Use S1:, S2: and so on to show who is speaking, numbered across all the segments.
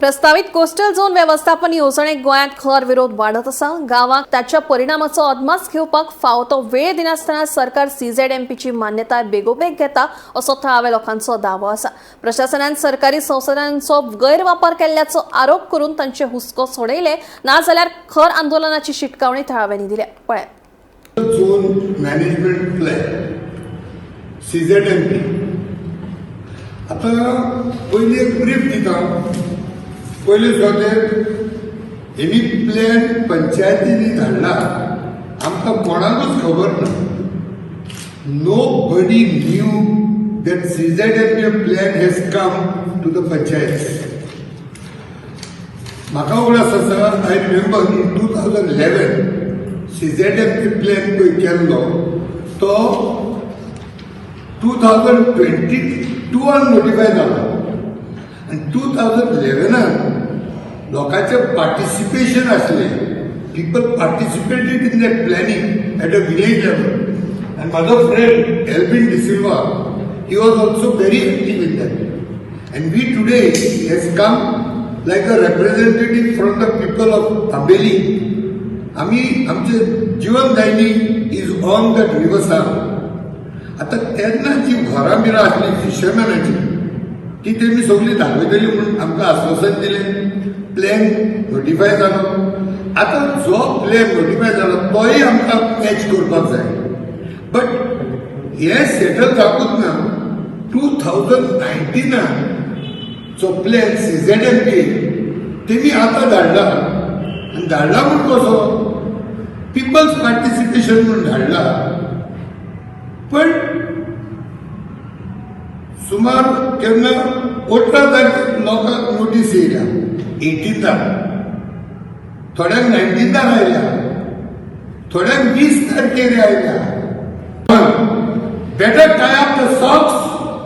S1: प्रस्तावित coastal zone व्यवस्थापन येवजणेक गोंयांत खर विरोध वाढत आसा. गांवांक ताच्या परिणामाचो अदमास घेवपाक फावो तो वेळ दिनासतना सरकार CZMPची मान्यताय बेगोबेग घेता असो थळाव्या लोकांचो दावो आसा. प्रशासनान सरकारी संसाधनांचो गैरवापर केल्ल्याचो आरोप करून तांचे हुस्को सोडयले, नाजाल्यार खर आंदोलनाची शिटकावणी थळाव्यांनी दिल्या. पळयात.
S2: झोन मॅनेजमेंट प्लॅन CZMP आता पयली एक ब्रीफ दिता. पयले सुवातेर एनी प्लॅन पंचायतींनी धाडला आमकां कोणाकूच खबर ना. Nobody knew that CZMP plan has come to the panchayats. म्हाका उगडास आसा, I remember in 2011 CZMP plan पळय केल्लो तो 2022 नोटिफाय जालो आनी 2011 लोकांचें पार्टिसिपेशन आसलें. People participated in that planning at a village level. And माझो friend Elvin De Silva, he was also very active in that. And we today has come like a representative from the people of Ambeli. आमचे जीवनदायिनी is on that riverside. आता तेन्ना जी घरां बिरां आसली फिशरमॅनाची ती तेमी सगळी धाडवयतली म्हणून आमकां आश्वासन दिलें. प्लॅन नोटिफाय जालो. आता जो प्लॅन नोटिफाय जालो तोय आमकां मॅच करपाक जाय. बट हे सेटल जावूच ना. 2019 जो प्लॅन CZMP तेमी आतां धाडला आनी धाडला म्हणून कसो पिपल्स पार्टिसिपेशन म्हणून धाडला. पण सुमार केन्ना 18 तारखेक लोकांक नोटीस येयल्या, 18 थोड्यांक 19 आयल्या, थोड्यांक 20 तारखेर आयल्या. Better tie up the socks,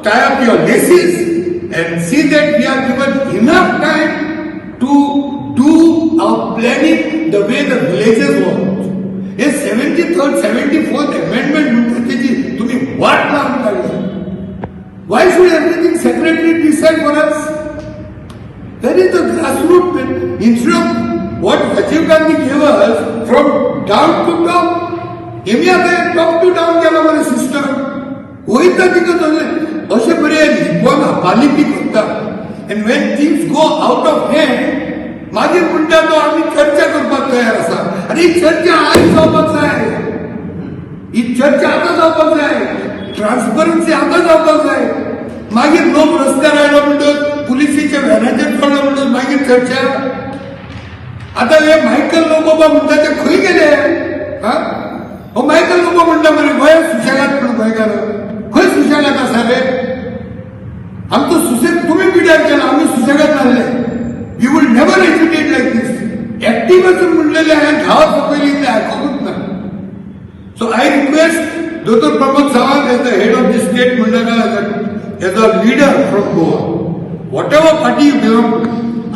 S2: tie up your laces and see that we are given enough time to do our planning the way the villages want. हे 73rd, 74th amendment म्हणतात त्याची तुम्ही वाट लावून काढली. Why should everything separately decide for us? That is the grassroots. Instead of what Rajiv Gandhi gave us from down to top, हेमी आता top to down केला बरं सिस्टम. वयता तिकत अशे बरे लिपोन हापाली बी करता. And Wien things go out of hand मागीर म्हणटा तो आमी चर्चा करपाक तयार आसा. आनी ही चर्चा आज जावपाक जाय. ही चर्चा आतां जावपाक जाय. ट्रान्सपरन्सी आतां जावपाक जाय. मागीर लोक रस्त्यार आयलो म्हणटत पुलिसीच्या व्हॅनाचेर चडलो म्हणटत मागीर चर्चा. आतां हे मायकल लोबोबा म्हणटा ते खंय गेले? हो मायकल लोबो म्हणटा मरे गोंय सुशेगाद म्हणून गोंयकार खंय सुशेगाद आसा रे? आमचो सुशेग तुमी पिड्यार केला, आमी सुशेगाद नासले. वी वूड नेवर एज्युकेट लायक दीस. एक्टिव्हिजम म्हणलेले हांवें गांवांत सकयली ते आयकूंकूच ना. सो आय रिक्वेस्ट दोतोर Pramod Sawant as the head of the state मंडळ as a leader from Goa, whatever party you belong to,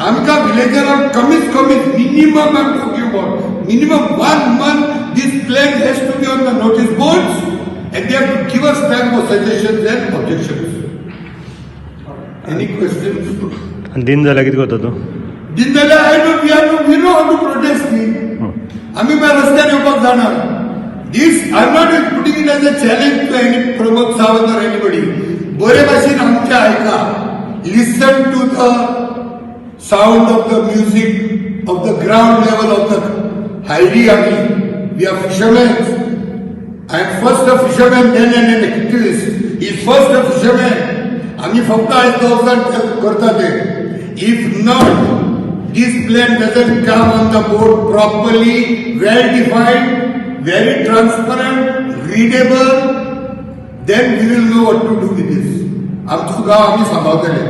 S2: आमकां विलेजरांक कमीत कमी minimum I am talking about minimum 1 month this plan has to be on the notice boards and they have to give us time for suggestions and objections. Any questions?
S3: दिन झाला किती होता तो?
S2: दिन झाला we know how to protest me. आम्ही bye रस्त्यार येवपाक जाणार. This I am not putting it as a challenge to any Pramod Sawant or anybody. बरे भाशेन आमचे आयका. Listen to the sound of the music of the ground level of the Heidi Ami. We are fishermen. I am first a fisherman, then an activist. He is first a fisherman. आम्ही फक्त आज दोघांना करता ते. If not, this plan doesn't come on the board properly, well defined, very transparent, readable, then we will know what to do with this. आमचं गाव आम्ही सांभाळतले.